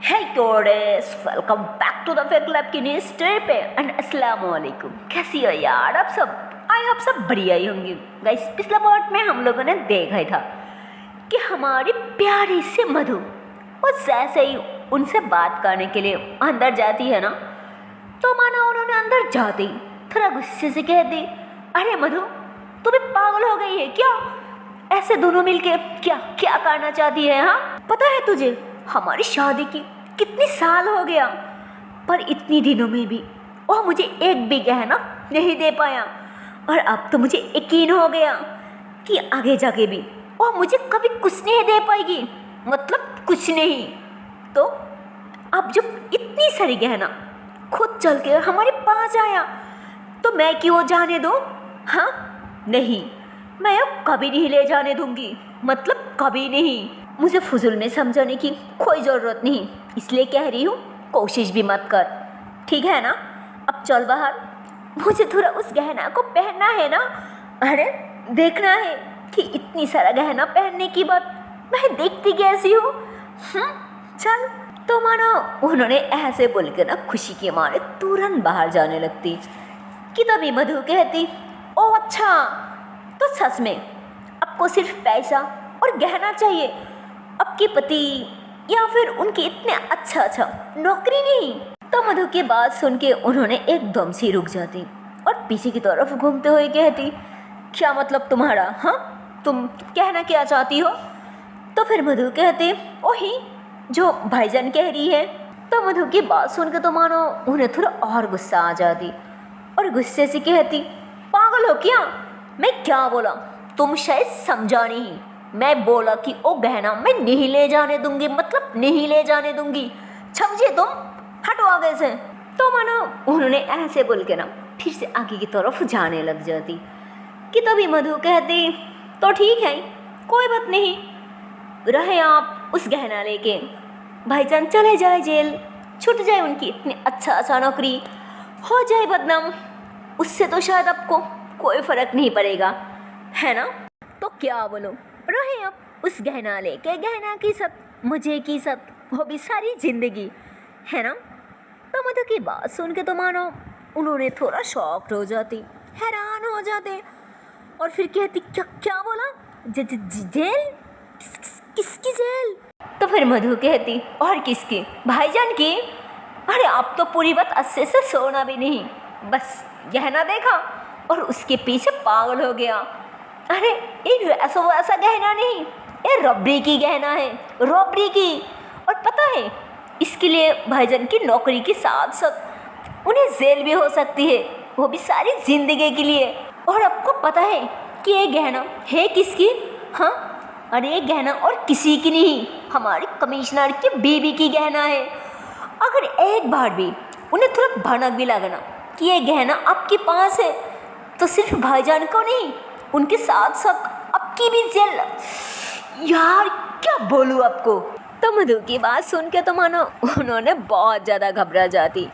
Hey Goddess, welcome back to the Fake Lab की new story पे and अस्सलाम वालेकुम। कैसी हो यार आप सब? आई होप सब बढ़िया ही होंगे। गाइस पिछला पार्ट में हम लोगों ने देखा ही था कि हमारी प्यारी से मधु वो जैसे ही उनसे बात करने के लिए अंदर जाती है ना, तो माना उन्होंने अंदर जाते ही थोड़ा गुस्से से कह दी, अरे मधु तुम्हें पागल हो गई है क्या? ऐसे दोनों मिलके क्या क्या करना चाहती है? हाँ पता है तुझे हमारी शादी की कितनी साल हो गया, पर इतनी दिनों में भी वो मुझे एक भी गहना नहीं दे पाया, और अब तो मुझे यकीन हो गया कि आगे जाके भी वो मुझे कभी कुछ नहीं दे पाएगी, मतलब कुछ नहीं। तो अब जब इतनी सारी गहना खुद चल के हमारे पास आया तो मैं क्यों जाने दूँ? हाँ नहीं, मैं अब कभी नहीं ले जाने दूंगी, मतलब कभी नहीं। मुझे फुजुल में समझाने की कोई ज़रूरत नहीं, इसलिए कह रही हूँ कोशिश भी मत कर, ठीक है ना? अब चल बाहर, मुझे थोड़ा उस गहना को पहनना है ना। अरे देखना है कि इतनी सारा गहना पहनने की बात मैं देखती कैसी हूँ। चल। तो मानो उन्होंने ऐसे बोल के ना खुशी के मारे तुरंत बाहर जाने लगती कि तभी मधु कहती, ओ अच्छा तो सच में आपको सिर्फ पैसा और गहना चाहिए, आपके पति या फिर उनकी इतने अच्छा नौकरी नहीं? तो मधु की बात सुन के उन्होंने एकदम से रुक जाती और पीछे की तरफ घूमते हुए कहती, क्या मतलब तुम्हारा? हाँ तुम कहना क्या चाहती हो? तो फिर मधु कहती, वही जो भाईजान कह रही है। तो मधु की बात सुन के तो मानो उन्हें थोड़ा और गुस्सा आ जाती और गुस्से से कहती, पागल हो क्या? मैं क्या बोला तुम शायद समझा नहीं। मैं बोला कि वो गहना मैं नहीं ले जाने दूंगी, मतलब नहीं ले जाने दूंगी, समझे तुम? हटो आगे से। तो मानो उन्होंने ऐसे बोल के ना फिर से आगे की तरफ जाने लग जाती कि तभी मधु कहती, तो ठीक है कोई बात नहीं, रहे आप उस गहना लेके, भाईजान चले जाए जेल, छूट जाए उनकी इतनी अच्छा नौकरी, हो जाए बदनाम, उससे तो शायद आपको कोई फ़र्क नहीं पड़ेगा, है ना? तो क्या बोलो, रहे आप उस गहना लेके, गहना की सब, मुझे की सब, वो भी सारी ज़िंदगी, है ना? तो मधु की बात सुन के तो मानो उन्होंने थोड़ा शॉक्ड हो जाती, हैरान हो जाते और फिर कहती, क्या क्या बोला? जेल? किसकी जेल? तो फिर मधु कहती, और किसकी? भाईजान की। अरे आप तो पूरी बात अच्छे से सोना भी नहीं, बस गहना देखा और उसके पीछे पागल हो गया। अरे ये ऐसा गहना नहीं, ये रॉबरी की गहना है, रॉबरी की। और पता है इसके लिए भाईजान की नौकरी के साथ साथ उन्हें जेल भी हो सकती है, वो भी सारी ज़िंदगी के लिए। और आपको पता है कि ये गहना है किसकी? हाँ अरे ये गहना और किसी की नहीं, हमारी कमिश्नर की बीवी की गहना है। अगर एक बार भी उन्हें थोड़ा भनक भी लगना कि ये गहना आपके पास है तो सिर्फ भाईजान को नहीं, उनके साथ साथ आपकी भी जेल। यार क्या बोलूँ आपको? तो मधु की बात सुन के तो मानो उन्होंने बहुत ज़्यादा घबरा जाती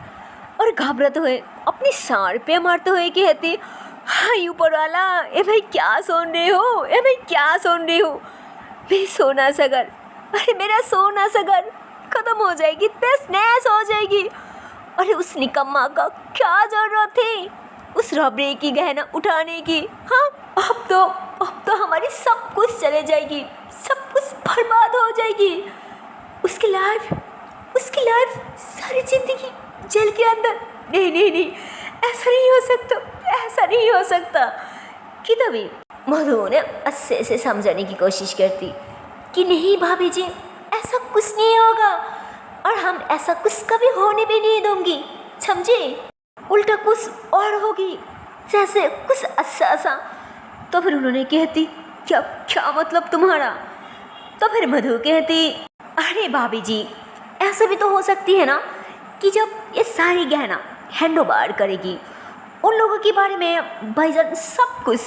और घबराते हुए अपनी सार पे मारते हुए कहती, हाय ऊपर वाला, ए भाई क्या सुन रहे हो? ए भाई क्या सुन रही हो? मेरी सोना सगर, अरे मेरा सोना सगर खत्म हो जाएगी, तहस नहस हो जाएगी। अरे उस निकम्मा का क्या ज़रूरत थी उस रॉबरी की गहना उठाने की? हाँ अब तो हमारी सब कुछ चले जाएगी, सब कुछ बर्बाद हो जाएगी। उसकी लाइफ सारी ज़िंदगी जेल के अंदर। नहीं, ऐसा नहीं हो सकता। कि तभी मधु ने अच्छे से समझाने की कोशिश करती कि नहीं भाभी जी, ऐसा कुछ नहीं होगा और हम ऐसा कुछ कभी होने भी नहीं दूंगी, समझे? उल्टा कुछ और होगी, जैसे कुछ अच्छा। तो फिर उन्होंने कहती, क्या मतलब तुम्हारा? तो फिर मधु कहती, अरे भाभी जी ऐसा भी तो हो सकती है ना कि जब ये सारी गहना हैंड ओवर करेगी उन लोगों के बारे में भाईजान सब कुछ,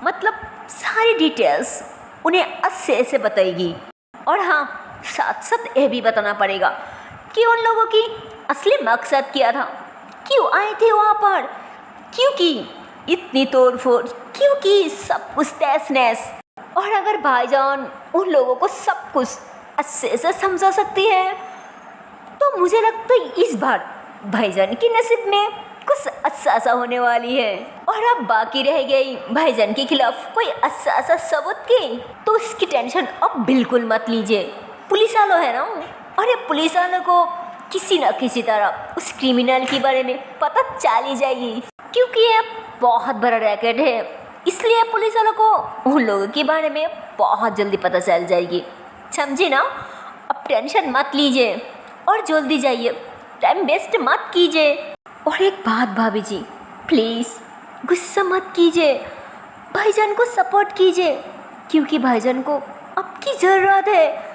मतलब सारी डिटेल्स उन्हें अच्छे से बताएगी। और हाँ साथ साथ ये भी बताना पड़ेगा कि उन लोगों की असली मकसद क्या था, क्यों आए थे वहाँ पर, क्योंकि इतनी तोड़फोड़, क्योंकि सब कुछ तहस नहस। और अगर भाईजान उन लोगों को सब कुछ अच्छे से समझा सकती है तो तो मुझे लगता है इस बार भाईजान की नसीब में कुछ अच्छा सा होने वाली है। और अब बाकी रह गई भाईजान के खिलाफ कोई अच्छा सा सबूत की, तो उसकी टेंशन अब बिल्कुल मत लीजिए। पुलिस वालों है ना, अरे पुलिस वालों को किसी न किसी तरह उस क्रिमिनल के बारे में पता चल ही जाएगी, क्योंकि ये बहुत बड़ा रैकेट है, इसलिए पुलिस वालों को उन लोगों के बारे में बहुत जल्दी पता चल जाएगी। समझे ना? अब टेंशन मत लीजिए और जल्दी जाइए, टाइम वेस्ट मत कीजिए। और एक बात भाभी जी, प्लीज़ गुस्सा मत कीजिए, भाईजान को सपोर्ट कीजिए, क्योंकि भाईजान को आपकी ज़रूरत है।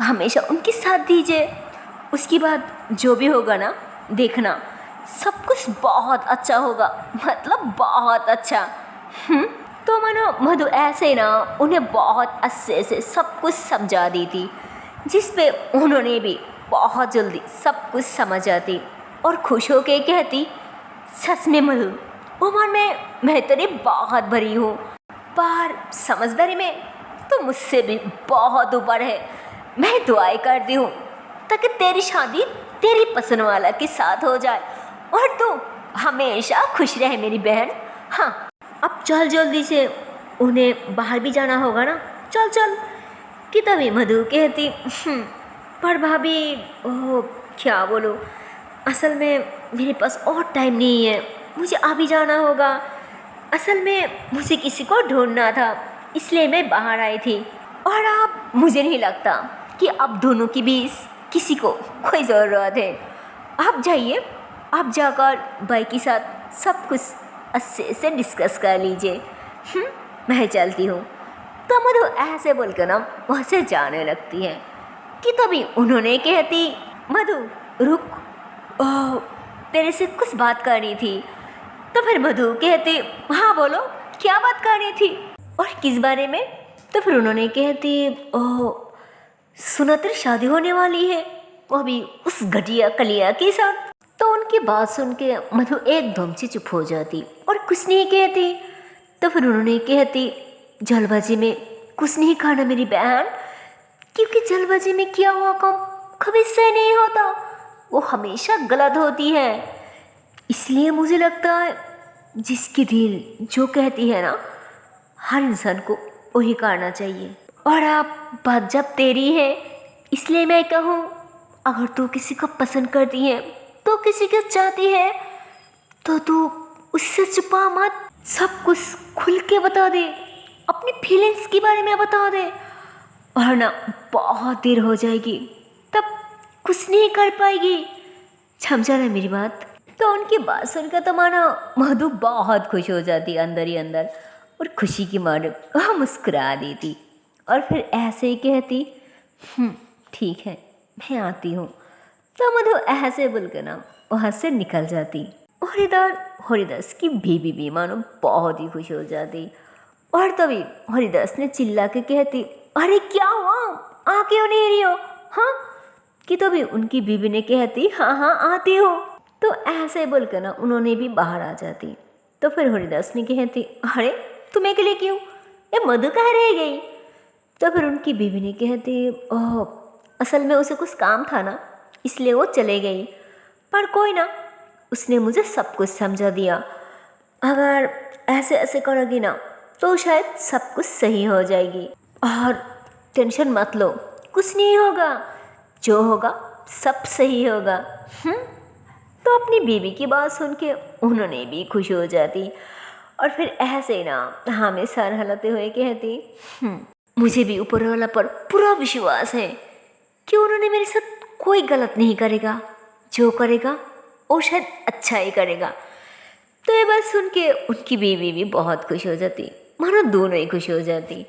हमेशा उनकी साथ दीजिए। उसके बाद जो भी होगा ना, देखना सब कुछ बहुत अच्छा होगा, मतलब बहुत अच्छा। तो मानो मधु ऐसे ना उन्हें बहुत अच्छे से सब कुछ समझा दी थी, जिस पे उन्होंने भी बहुत जल्दी सब कुछ समझ जाती और खुश होके कहती, सच में मधु, उम्र में मैं तेरी बहुत बड़ी हूँ, पर समझदारी में तो मुझसे भी बहुत ऊपर है। मैं दुआएं करती हूँ ताकि तेरी शादी तेरी पसंद वाला के साथ हो जाए और तू हमेशा खुश रहे मेरी बहन। हाँ, अब चल जल्दी से, उन्हें बाहर भी जाना होगा ना, चल चल। कि तभी मधु कहती, पर भाभी ओह क्या बोलूँ, असल में मेरे पास और टाइम नहीं है, मुझे अभी जाना होगा। असल में मुझे किसी को ढूंढना था, इसलिए मैं बाहर आई थी। और अब मुझे नहीं लगता कि अब दोनों के बीच किसी को कोई ज़रूरत है। आप जाइए, आप जाकर भाई के साथ सब कुछ अच्छे से डिस्कस कर लीजिए। मैं चलती हूँ। तो मधु ऐसे बोलकर ना वहाँ से जाने लगती है। कि तभी उन्होंने कहती, मधु रुक, ओह तेरे से कुछ बात करनी थी। तो फिर मधु कहती, हाँ बोलो, क्या बात करनी थी और किस बारे में? तो फिर उन्होंने कहती, ओह सुना तेरी शादी होने वाली है, वो भी उस घटिया कलिया के साथ। तो उनकी बात सुन के मधु एकदम से चुप हो जाती और कुछ नहीं कहती। तो फिर उन्होंने कहती, जल्दबाजी में कुछ नहीं खाना मेरी बहन, क्योंकि जल्दबाजी में किया हुआ काम कभी सही नहीं होता, वो हमेशा गलत होती है। इसलिए मुझे लगता है जिसकी दिल जो कहती है ना, हर इंसान को वही करना चाहिए। और अब बात जब तेरी है, इसलिए मैं कहूँ, अगर तू किसी को पसंद करती है, तो किसी को चाहती है, तो तू उससे छुपा मत, सब कुछ खुल के बता दे, अपनी फीलिंग्स के बारे में बता दे, वरना बहुत देर हो जाएगी, तब कुछ नहीं कर पाएगी। समझा ना मेरी बात? तो उनकी बात सुनकर तो मानो मधु बहुत खुश हो जाती अंदर ही अंदर, और खुशी की मारे वह मुस्कुरा देती और फिर ऐसे ही कहती, ठीक है मैं आती हूँ। तो मधु ऐसे बोलकर ना वहाँ से निकल जाती। और इधर हरिदास की बीवी भी मानो बहुत ही खुश हो जाती। और तभी हरिदास ने चिल्ला के कहती, अरे क्या हुआ, आ क्यों नहीं रही हो? हाँ, कि तभी उनकी बीवी ने कहती, हाँ हाँ आती हूँ। तो ऐसे बोलकर ना उन्होंने भी बाहर आ जाती। तो फिर हरिदास ने कहती, अरे तुम अकेले क्यों, ये मधु कहाँ रह गई? तो फिर उनकी बीवी ने कहती, ओह असल में उसे कुछ काम था ना, इसलिए वो चले गई, पर कोई ना, उसने मुझे सब कुछ समझा दिया। अगर ऐसे ऐसे करोगी ना तो शायद सब कुछ सही हो जाएगी, और टेंशन मत लो, कुछ नहीं होगा, जो होगा सब सही होगा। तो अपनी बीवी की बात सुन के उन्होंने भी खुश हो जाती। और फिर ऐसे ना हमें सर हिलाते हुए कहती, मुझे भी ऊपर वाला पर पूरा विश्वास है कि उन्होंने मेरे साथ कोई गलत नहीं करेगा, जो करेगा वो शायद अच्छा ही करेगा। तो ये बात सुन के उनकी बीवी भी बहुत खुश हो जाती, मानो दोनों ही खुश हो जाती।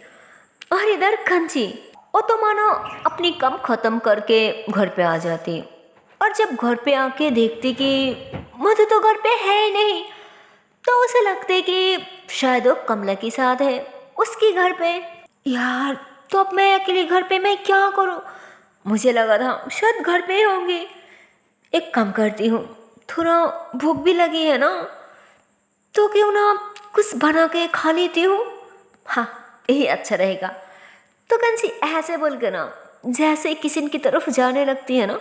और इधर कंची वो तो मानो अपनी काम ख़त्म करके घर पे आ जाती। और जब घर पे आके देखती कि मधु तो घर पे है ही नहीं, तो उसे लगते कि शायद वो कमला के साथ है उसके घर पे। यार तो अब मैं अकेले घर पे मैं क्या करूं? मुझे लगा था शायद घर पे ही होंगी। एक काम करती हूँ, थोड़ा भूख भी लगी है ना, तो क्यों ना कुछ बना के खा लेती हूँ। हाँ यही अच्छा रहेगा। तो कंसी ऐसे बोल के ना जैसे किचन की तरफ जाने लगती है ना,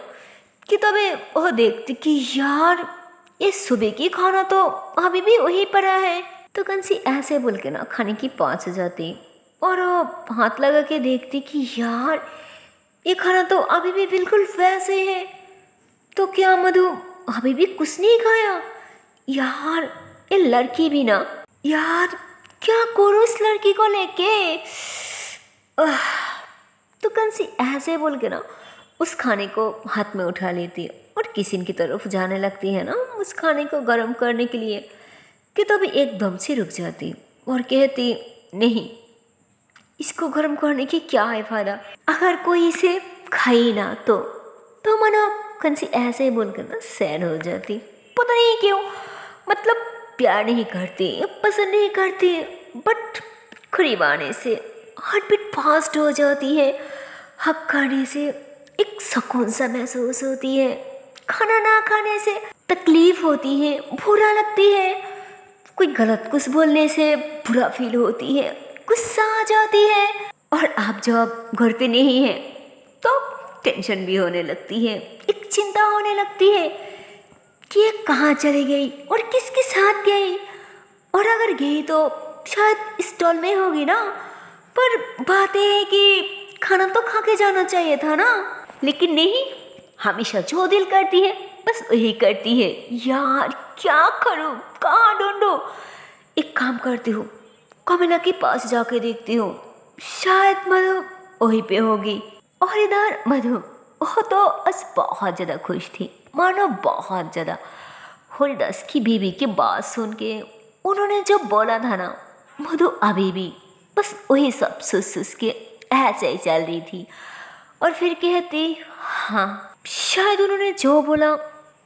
कि तभी वो देखती कि यार ये सुबह की खाना तो अभी भी वही पड़ा है। तो कंसी ऐसे बोल के ना खाने की पास जाती और वो हाथ लगा के देखती कि यार ये खाना तो अभी भी बिल्कुल वैसे ही है। तो क्या मधु अभी भी कुछ नहीं खाया? यार ये लड़की भी ना, यार क्या करूँ इस लड़की को लेके। तो कंसी ऐसे बोल के ना उस खाने को हाथ में उठा लेती है और किचन की तरफ जाने लगती है ना उस खाने को गर्म करने के लिए, कि तभी एकदम से रुक जाती और कहती नहीं, इसको गर्म करने की क्या है फायदा, अगर कोई इसे खाई ना तो मना कंसी ऐसे ही बोलकर ना सैड हो जाती। पता नहीं क्यों, मतलब प्यार नहीं करती, पसंद नहीं करती, बट करीब आने से हार्ट बीट फास्ट हो जाती है, हक करने से एक सुकून सा महसूस होती है, खाना ना खाने से तकलीफ होती है, बुरा लगती है, कोई गलत कुछ बोलने से बुरा फील होती है, गुस्सा आ जाती है। और आप जब घर पे नहीं है तो टेंशन भी होने लगती है, एक चिंता होने लगती है कि ये कहाँ चली गई और किसके साथ गई, और अगर गई तो शायद स्टॉल में होगी ना, पर बात यह है कि खाना तो खा के जाना चाहिए था ना, लेकिन नहीं, हमेशा जो दिल करती है बस वही करती है। यार क्या करूं, कहाँ ढूंढूं? एक काम करती हूँ, कमला के पास जाके देखती हूँ, शायद मधु वहीं पे होगी। और इधर मधु वो तो बस बहुत ज़्यादा खुश थी, मानो बहुत ज़्यादा। हरिदास की बीवी की बात सुन के उन्होंने जो बोला था ना, मधु अभी भी बस वही सब सुस के ऐसे ही चल रही थी। और फिर कहती हाँ, शायद उन्होंने जो बोला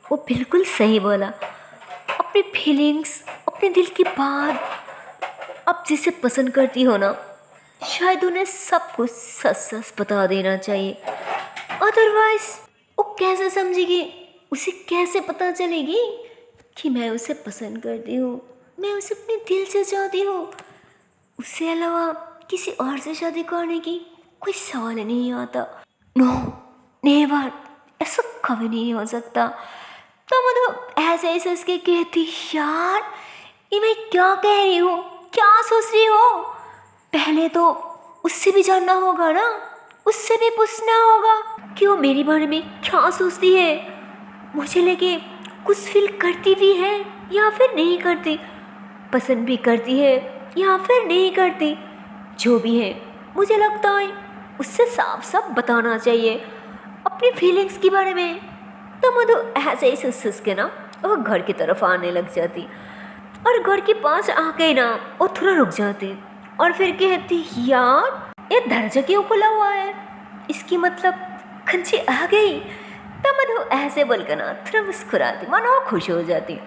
वो बिल्कुल सही बोला। अपनी फीलिंग्स, अपने दिल की बात आप जिसे पसंद करती हो ना, शायद उन्हें सब कुछ सच सच बता देना चाहिए, अदरवाइज वो कैसे समझेगी, उसे कैसे पता चलेगी कि मैं उसे पसंद करती हूँ, मैं उसे अपने दिल से चाहती हूँ। उससे अलावा किसी और से शादी करने की कोई सवाल ही नहीं आता। नो नेवर, ऐसा कभी नहीं हो सकता। तो मधु ऐसे ही सोच के कहती यार ये मैं क्या कह रही हूँ, क्या सोच रही हो? पहले तो उससे भी जानना होगा ना, उससे भी पूछना होगा कि वो मेरे बारे में क्या सोचती है, मुझे लेके कुछ फील करती भी है या फिर नहीं करती, पसंद भी करती है या फिर नहीं करती। जो भी है मुझे लगता है उससे साफ साफ बताना चाहिए अपनी फीलिंग्स के बारे में। तो मधु ऐसे ही सुस के ना वो घर की तरफ आने लग जाती और घर के पास आके ना वो थोड़ा रुक जाती और फिर कहती यार ये दरवाजा क्यों खुला हुआ है, इसकी मतलब कंची आ गई। तो मधु ऐसे बोलकर ना थोड़ा मुस्कुराती, मानो खुश हो जाती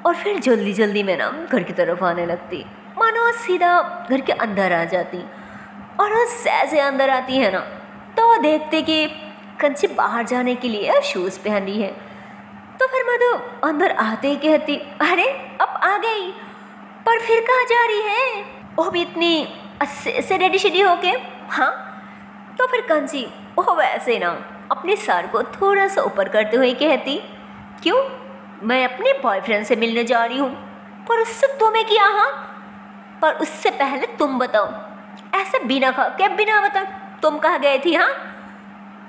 और फिर जल्दी जल्दी में ना घर की तरफ आने लगती, मानो सीधा घर के अंदर आ जाती। और वो जैसे अंदर आती है ना तो वो देखते कि कंची बाहर जाने के लिए शूज़ पहनी है। तो फिर मधु अंदर आते ही कहती अरे अब आ गई, पर फिर कहाँ जा रही है, वो भी इतनी अच्छे से रेडी शेडी होके। हाँ, तो फिर कंची वो वैसे ना अपने सर को थोड़ा सा ऊपर करते हुए कहती क्यों, मैं अपने बॉयफ्रेंड से मिलने जा रही हूँ, पर उससे तुम्हें क्या? हाँ, पर उससे पहले तुम बताओ, ऐसे बिना खा के बिना बता तुम कहाँ गए थी? हाँ,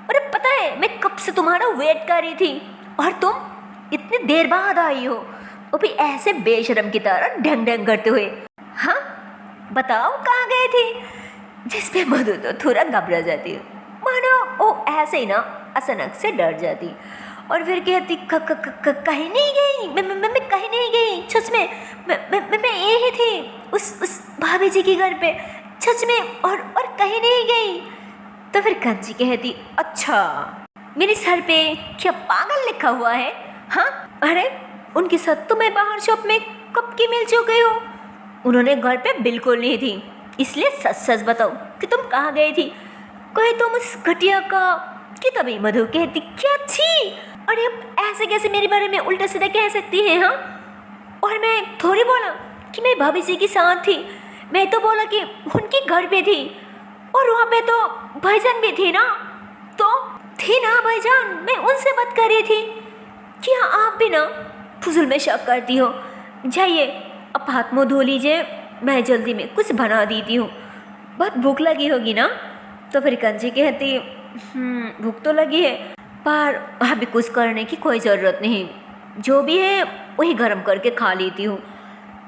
अरे पता है मैं कब से तुम्हारा वेट कर रही थी और तुम इतनी देर बाद आई हो, वो भी ऐसे बेशरम की तरह ढंग ढंग करते हुए। हाँ बताओ कहाँ गए थे? जिस पे मधु तो थोड़ा घबरा जाती है, मानो वो ऐसे ही ना अचानक से डर जाती और फिर कहती कहीं नहीं गई, मैं कहीं नहीं गई, सच में मैं यही थी उस भाभी जी के घर पे, सच में, और कहीं नहीं गई। तो फिर कंची कहती अच्छा, मेरे सर पे क्या पागल लिखा हुआ है? हाँ, अरे उनके साथ तो मैं बाहर शॉप में कब की मिल चुकी हूँ, उन्होंने घर पे बिल्कुल नहीं थी, इसलिए सच सच बताओ कि तुम कहाँ गई थी? कहे तुम उस घटिया का। कि तभी मधु कहती क्या छी, अरे अब ऐसे कैसे मेरे बारे में उल्टा सीधा कह सकती है? हाँ, और मैं थोड़ी बोला कि मैं भाभी जी के साथ थी, मैं तो बोला कि उनके घर पे थी और वहाँ पे तो भाईजान भी थी ना, तो थी ना भाईजान, मैं उनसे बात कर रही थी। क्या आप भी ना फजूल में शक करती हो? जाइए अब हाथ मुँह धो लीजिए, मैं जल्दी में कुछ बना देती हूँ। बहुत भूख लगी होगी ना? तो फिर कंची कहती भूख तो लगी है, पर अभी कुछ करने की कोई ज़रूरत नहीं, जो भी है वही गर्म करके खा लेती हूँ।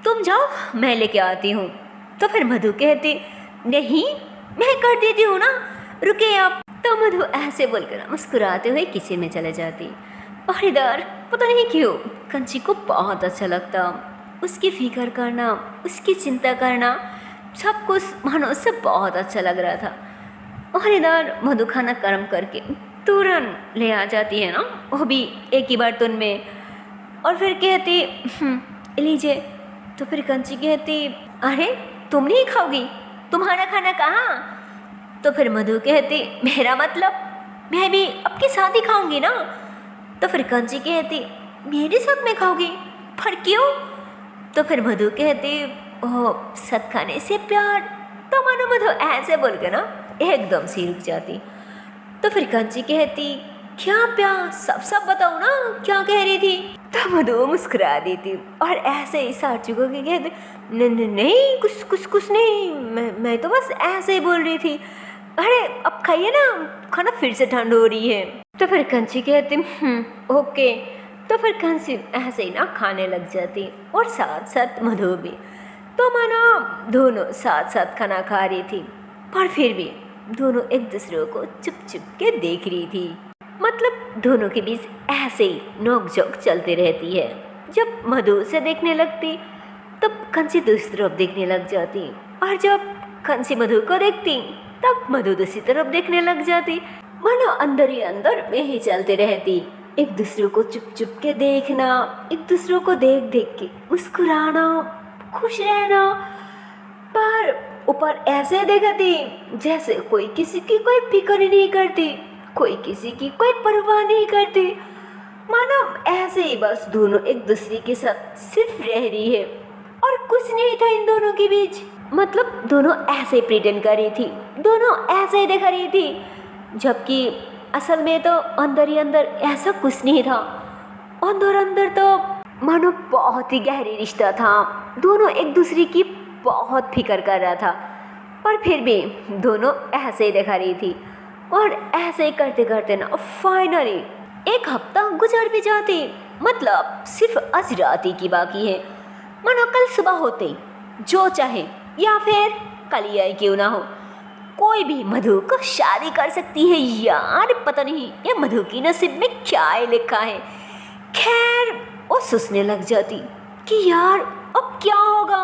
तुम जाओ, मैं लेके आती हूँ। तो फिर मधु कहती नहीं, मैं कर देती हूँ ना, रुकिए आप। तो मधु ऐसे बोलकर मुस्कुराते हुए किचन में चले जाती। और इधर पता नहीं क्यों कंची को बहुत अच्छा लगता, उसकी फिक्र करना, उसकी चिंता करना, सब कुछ मानो उससे बहुत अच्छा लग रहा था। और इधर मधु खाना गर्म करके तुरंत ले आ जाती है ना, वो भी एक ही बर्तन में। और फिर कहती लीजिए। तो फिर कंची कहती अरे तुम नहीं खाओगी, तुम्हारा खाना कहाँ? तो फिर मधु कहती मेरा मतलब मैं भी आपके साथ ही खाऊंगी ना। तो फिर कंची कहती मेरे साथ में खाओगी, पर क्यों? तो फिर मधु कहती ओह साथ खाने से प्यार। तो मानो मधु ऐसे बोल के ना एकदम सी रुक जाती। तो फिर कंची कहती क्या प्यार, सब बताओ ना, क्या कह रही थी? तो मधु मुस्कुरा देती और ऐसे ही साचू को कहती नहीं कुछ नहीं, मैं तो बस ऐसे ही बोल रही थी। अरे अब खाइए ना, खाना फिर से ठंड हो रही है। तो फिर कंची कहती ओके। तो फिर कंची ऐसे ही ना खाने लग जाती और साथ साथ मधु भी। तो मानो दोनों साथ साथ खाना खा रही थी, पर फिर भी दोनों एक दूसरे को चुप के देख रही थी। मतलब दोनों के बीच ऐसे ही नोक-झोंक चलती रहती है। जब मधु से देखने लगती तब कंची दूसरी तरफ देखने लग जाती, और जब कंची मधु को देखती तब मधु दूसरी तरफ देखने लग जाती। मानो अंदर ही अंदर यही चलते रहती, एक दूसरे को चुप के देखना, एक दूसरे को देख के मुस्कुराना, खुश रहना। पर ऊपर ऐसे देखती जैसे कोई किसी की कोई फिक्र ही नहीं करती, कोई किसी की कोई परवाह नहीं करती। मानो ऐसे ही बस दोनों एक दूसरे के साथ सिर्फ रह रही है और कुछ नहीं था इन दोनों के बीच। मतलब दोनों ऐसे ही प्रिटेंड कर रही थी, दोनों ऐसे ही दिख रही थी, जबकि असल में तो अंदर ही अंदर ऐसा कुछ नहीं था। अंदर तो मानो बहुत ही गहरी रिश्ता था, दोनों एक दूसरे की बहुत फिक्र कर रहा था, पर फिर भी दोनों ऐसे ही दिखा रही थी। और ऐसे ही करते करते ना फाइनली एक हफ्ता गुजर भी जाती। मतलब सिर्फ आज रात ही की बाकी है, मानो कल सुबह होते ही जो चाहे या फिर कल ही क्यों ना हो, कोई भी मधु को शादी कर सकती है। यार पता नहीं ये मधु की नसीब में क्या ही लिखा है। खैर वो सोचने लग जाती कि यार अब क्या होगा,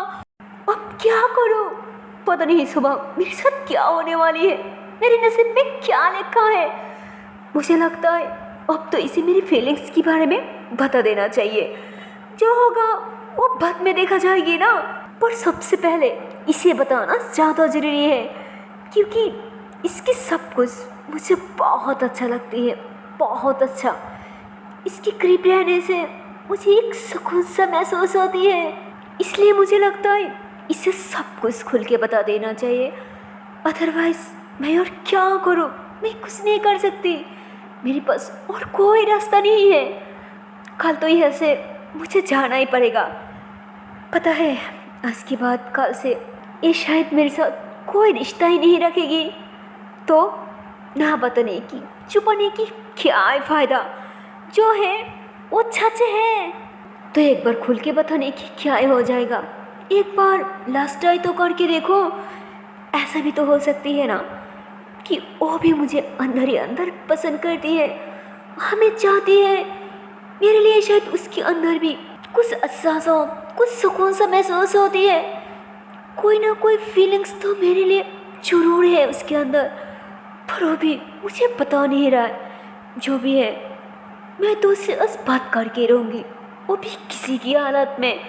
अब क्या करूं, पता नहीं सुबह मेरे साथ क्या होने वाली है, मेरे नसीब में क्या लिखा है। मुझे लगता है अब तो इसे मेरी फीलिंग्स के बारे में बता देना चाहिए, जो होगा वो बाद में देखा जाएगी ना। पर सबसे पहले इसे बताना ज़्यादा ज़रूरी है, क्योंकि इसकी सब कुछ मुझे बहुत अच्छा लगती है, बहुत अच्छा। इसके करीब रहने से मुझे एक सुकून सा महसूस होती है, इसलिए मुझे लगता है इसे सब कुछ खुल के बता देना चाहिए। अदरवाइज़ मैं और क्या करूं, मैं कुछ नहीं कर सकती, मेरे पास और कोई रास्ता नहीं है। कल तो यहाँ से मुझे जाना ही पड़ेगा। पता है आज के बाद कल से ये शायद मेरे साथ कोई रिश्ता ही नहीं रखेगी, तो ना बताने की छुपाने की क्या है फ़ायदा, जो है वो सच है। तो एक बार खुल के बताने की क्या हो जाएगा, एक बार लास्ट ट्राई तो करके देखो। ऐसा भी तो हो सकती है ना कि वो भी मुझे अंदर ही अंदर पसंद करती है, हमें चाहती है। मेरे लिए शायद उसके अंदर भी कुछ एहसास हो, कुछ सुकून सा महसूस होती है, कोई ना कोई फीलिंग्स तो मेरे लिए जरूर है उसके अंदर, पर वो भी मुझे पता नहीं रहा है। जो भी है मैं तो उससे बस बात करके रहूँगी, वो भी किसी की हालत में।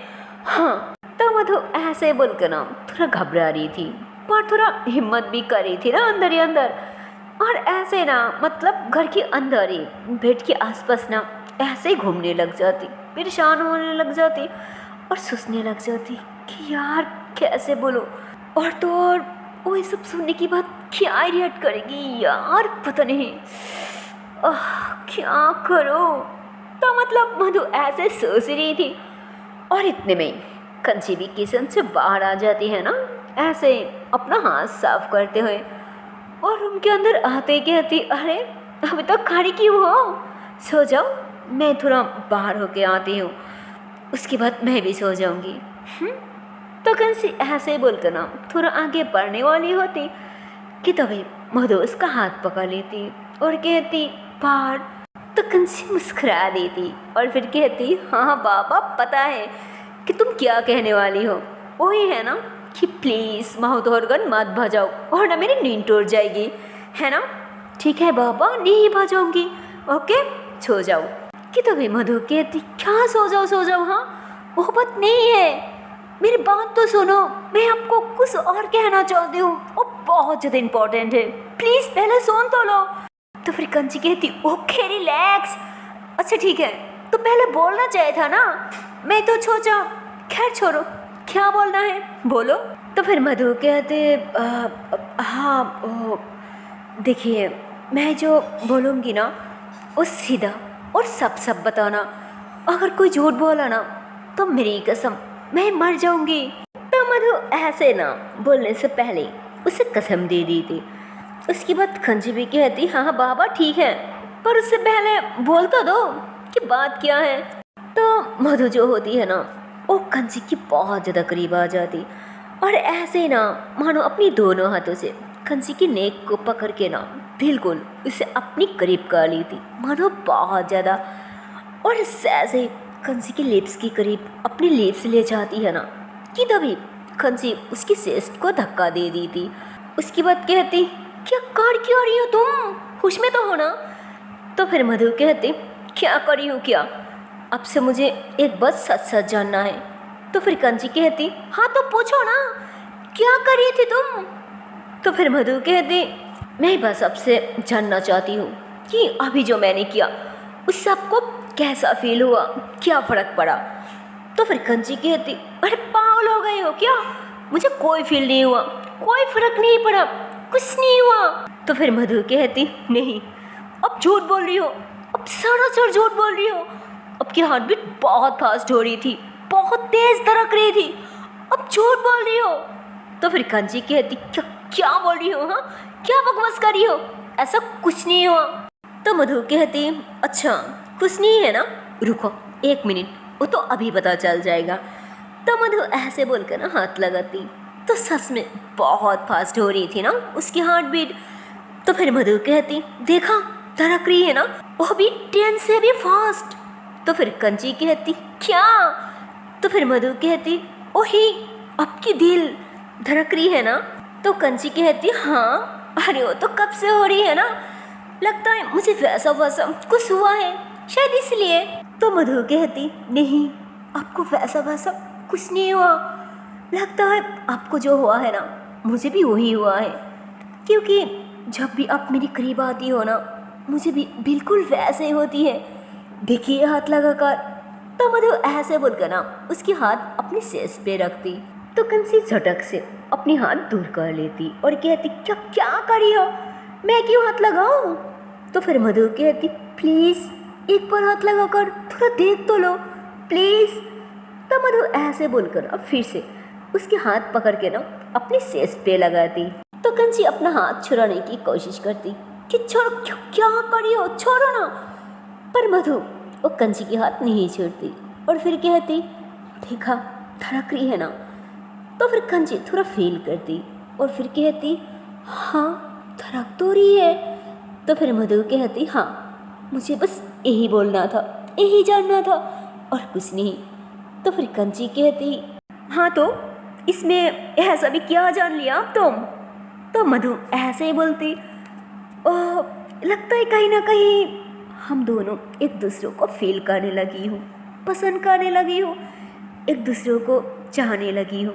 हाँ तो मधु ऐसे बोलकर ना थोड़ा घबरा रही थी, पर थोड़ा हिम्मत भी कर रही थी ना अंदर ही अंदर। और ऐसे ना मतलब घर के अंदर ही बेड के आसपास ना ऐसे ही घूमने लग जाती, परेशान होने लग जाती और सोचने लग जाती कि यार कैसे बोलो। और तो और वो ये सब सुनने के बाद क्या रिएक्ट करेगी यार, पता नहीं। क्या करूं? तो मतलब मधु ऐसे सोच रही थी और इतने में ही कंची भी किचन से बाहर आ जाती है ना, ऐसे अपना हाथ साफ करते हुए, और रूम के अंदर आते कहती, अरे अभी तक खड़ी क्यों हो? सो जाओ, मैं थोड़ा बाहर होके आती हूँ, उसके बाद मैं भी सो जाऊँगी। तो कंसी ऐसे ही बोलकर ना थोड़ा आगे बढ़ने वाली होती कि तभी मधु उसका हाथ पकड़ लेती और कहती, बाहर। तो कंसी मुस्कुरा देती और फिर कहती, हाँ बाबा, पता है कि तुम क्या कहने वाली हो। वही है ना कि प्लीज़ माउथ ऑर्गन मत बजाओ और ना मेरी नींद टूट जाएगी, है ना? ठीक है बाबा, नहीं बजाऊंगी, ओके, सो जाओ। कि तभी मधु कहती, क्या सो जाओ, हाँ वो बात नहीं है, मेरी बात तो सुनो, मैं आपको कुछ और कहना चाहती हूँ, वो बहुत ज़्यादा इम्पोर्टेंट है, प्लीज़ पहले सुन तो लो। तो फिर कंची कहती, ओके रिलैक्स, अच्छा ठीक है, तो पहले बोलना चाहिए था ना, मैं तो सोचा, खैर छोड़ो, क्या बोलना है बोलो। तो फिर मधु कहते, हाँ देखिए, मैं जो बोलूँगी ना वो सीधा और सब बताना, अगर कोई झूठ बोला ना तो मेरी कसम मैं मर जाऊंगी। तो मधु ऐसे ना बोलने से पहले उसे कसम दे दी थी। उसके बाद कंची भी कहती, हाँ बाबा ठीक है, पर उससे पहले बोल तो दो कि बात क्या है। तो मधु जो होती है ना वो कंची की बहुत ज़्यादा करीब आ जाती और ऐसे ना मानो अपनी दोनों हाथों से कंची की नेक को पकड़ के ना बिल्कुल उसे अपनी करीब कर ली थी, मानो बहुत ज़्यादा। और ऐसे कंची के लिप्स के करीब अपनी लिप्स ले जाती है ना कि तभी कंची उसकी चेस्ट को धक्का दे दी थी। उसके बाद कहती, क्या कर क्यों रही हो तुम, होश में तो हो ना। तो फिर मधु कहती, क्या करी हूँ क्या, अब से मुझे एक बात सच सच जानना है। तो फिर कंची कहती, हाँ तो पूछो ना, क्या करी थी तुम। तो फिर मधु कहती, मैं बस आपसे जानना चाहती हूँ कि अभी जो मैंने किया उससे आपको कैसा फील हुआ, क्या फ़र्क पड़ा। तो फिर कंची कहती, अरे पागल हो गए हो क्या, मुझे कोई फील नहीं हुआ, कोई फ़र्क नहीं पड़ा, कुछ नहीं हुआ। तो फिर मधु कहती, नहीं अब झूठ बोल रही हो, अब सरासर झूठ बोल रही हो, अब की हार्ट बीट बहुत फास्ट हो रही थी, बहुत तेज धड़क रही थी, अब झूठ बोल रही हो। तो फिर कंची कहती, क्या बोल रही हो, हाँ क्या बकवास कर रही हो, ऐसा कुछ नहीं हुआ। तो मधु कहती, अच्छा कुछ नहीं है ना, रुको एक मिनट, वो तो अभी पता चल जाएगा। तो मधु ऐसे बोलकर ना हाथ लगाती, तो सच में बहुत फास्ट हो रही थी ना उसकी हार्ट बीट। तो फिर मधु कहती, देखा धड़क रही है ना, वो भी 10 से भी फास्ट। तो फिर कंची कहती, क्या। तो फिर मधु कहती, ओही आपकी दिल धड़क रही है ना। तो कंची कहती, हाँ अरे वो तो कब से हो रही है ना, लगता है मुझे वैसा वैसा कुछ हुआ है शायद इसलिए। तो मधु कहती, नहीं आपको वैसा वैसा कुछ नहीं हुआ, लगता है आपको जो हुआ है ना मुझे भी वही हुआ है, क्योंकि जब भी आप मेरे करीब आती हो ना मुझे भी बिल्कुल वैसे ही होती है, देखिए हाथ लगाकर। तो मधु ऐसे बोलकर ना उसकी हाथ अपनी सेस पे रखती। तो कंसी झटक से अपनी हाथ दूर कर लेती और कहती, क्या करी हो, मैं क्यों हाथ लगाऊं। तो फिर मधु कहती, प्लीज़ एक बार हाथ लगाकर थोड़ा देख तो लो प्लीज़। तो मधु ऐसे बोलकर अब फिर से उसके हाथ पकड़ के ना अपनी सेस पे लगाती। तो कंसी अपना हाथ छुड़ाने की कोशिश करती कि छोड़ो, क्या करी हो, छोड़ो ना। पर मधु वो कंची के हाथ नहीं छोड़ती और फिर कहती, देखा धड़क रही है ना। तो फिर कंची थोड़ा फील करती और फिर कहती, हाँ धड़क तो रही है। तो फिर मधु कहती, हाँ मुझे बस यही बोलना था, यही जानना था और कुछ नहीं। तो फिर कंची कहती, हाँ तो इसमें ऐसा भी क्या जान लिया आप तुम। तो मधु ऐसे ही बोलती, ओह लगता है कहीं ना कहीं हम दोनों एक दूसरे को फील करने लगी हूँ, पसंद करने लगी हूँ, एक दूसरे को चाहने लगी हूँ,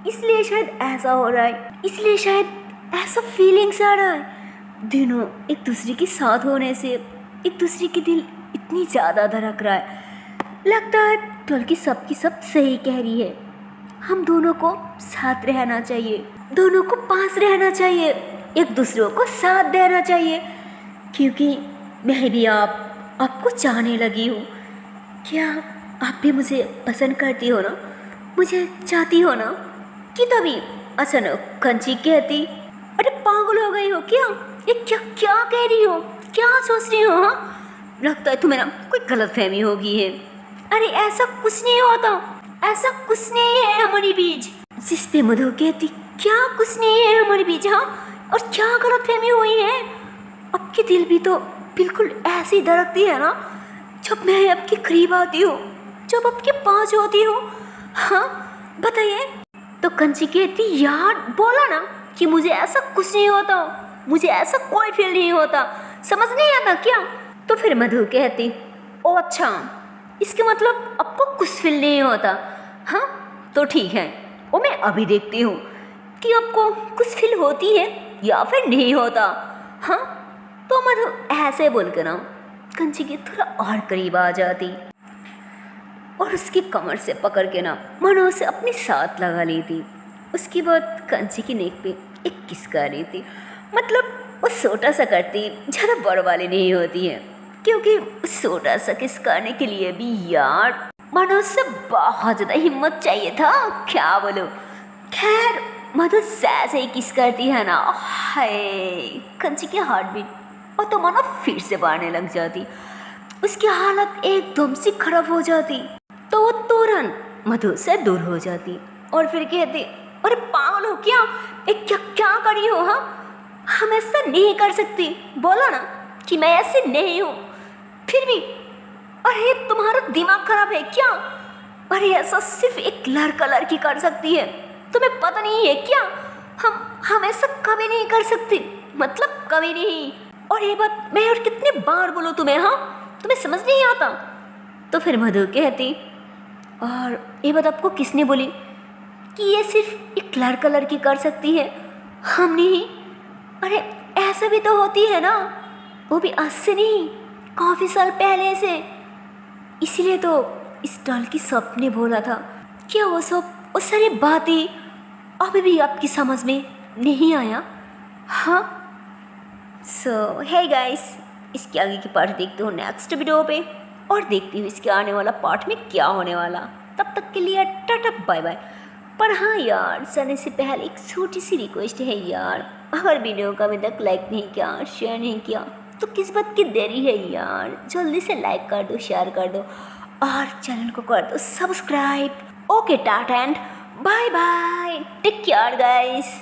इसलिए शायद ऐसा हो रहा है, इसलिए शायद ऐसा फीलिंग्स आ रहा है। दोनों एक दूसरे के साथ होने से एक दूसरे की दिल इतनी ज़्यादा धड़क रहा है, लगता है बल्कि सबकी सब सही कह रही है, हम दोनों को साथ रहना चाहिए, दोनों को पास रहना चाहिए, एक दूसरे को साथ देना चाहिए, क्योंकि मैं भी आपको चाहने लगी हूँ। क्या आप भी मुझे पसंद करती हो ना, मुझे चाहती हो ना? कि तभी अचानक कंची कहती, अरे पागल हो गई हो क्या? ये क्या क्या कह रही हो, क्या सोच रही हो? हाँ, लगता है तुम्हें ना कोई गलतफहमी हो गई है। अरे ऐसा कुछ नहीं होता, ऐसा कुछ नहीं है हमारे बीच। जिस पे मधु कहती, क्या कुछ नहीं है हमारे बीच? हाँ, और क्या गलतफहमी हुई है? आपकी दिल भी तो बिल्कुल ऐसी धड़कती है ना जब मैं आपके करीब आती हूँ, जब आपके पास होती हूँ। हाँ बताइए। तो कंची कहती, यार बोला ना कि मुझे ऐसा कुछ नहीं होता, मुझे ऐसा कोई फील नहीं होता, समझ नहीं आता क्या? तो फिर मधु कहती, ओ अच्छा, इसके मतलब आपको कुछ फील नहीं होता? हाँ तो ठीक है, वो मैं अभी देखती हूँ कि आपको कुछ फील होती है या फिर नहीं होता। हाँ तो मधु ऐसे बोल कर ना कंची के थोड़ा और करीब आ जाती और उसकी कमर से पकड़ के ना मानो उसे अपने साथ लगा ली थी। उसके बाद कंची की नेक पे एक किस कर रही थी। मतलब वो छोटा सा करती, ज़्यादा बड़ वाली नहीं होती है, क्योंकि उस छोटा सा किस करने के लिए भी यार मानो उससे बहुत ज़्यादा हिम्मत चाहिए था, क्या बोलो। खैर मधु जैसे ही किस करती है ना, हाय कंची की हार्ट बीट और तो मानो फिर से बढ़ने लग जाती, उसकी हालत एकदम से खराब हो जाती। तो वो तुरंत मधु से दूर हो जाती और फिर कहती, अरे पागल हो क्या, एक क्या क्या करी हो? हाँ हम ऐसा नहीं कर सकती, बोला ना कि मैं ऐसे नहीं हूँ, फिर भी अरे तुम्हारा दिमाग खराब है क्या? अरे ऐसा सिर्फ एक लड़का लड़की कर सकती है, तुम्हें पता नहीं है क्या? हम ऐसा कभी नहीं कर सकते, मतलब कभी नहीं। और ये बात मैं और कितने बार बोलूँ तुम्हें? हाँ तुम्हें समझ नहीं आता? तो फिर मधु कहती, और ये बात आपको किसने बोली कि ये सिर्फ एक लड़का लड़की कर सकती है, हम नहीं? अरे ऐसा भी तो होती है ना, वो भी आज से नहीं, काफ़ी साल पहले से। इसीलिए तो इस डल की सपने बोला था। क्या वो सारी बातें अभी भी आपकी समझ में नहीं आया? हाँ सो हे गाइस, इसके आगे की पार्ट देखते हो नेक्स्ट वीडियो पे और देखती हूँ इसके आने वाला पार्ट में क्या होने वाला। तब तक के लिए टाटा बाय बाय। पर हाँ यार, जाने से पहले एक छोटी सी रिक्वेस्ट है यार, अगर वीडियो को अभी तक लाइक नहीं किया, शेयर नहीं किया तो किस बात की देरी है यार, जल्दी से लाइक कर दो, शेयर कर दो और चैनल को कर दो subscribe. Okay tata and bye bye, take care guys.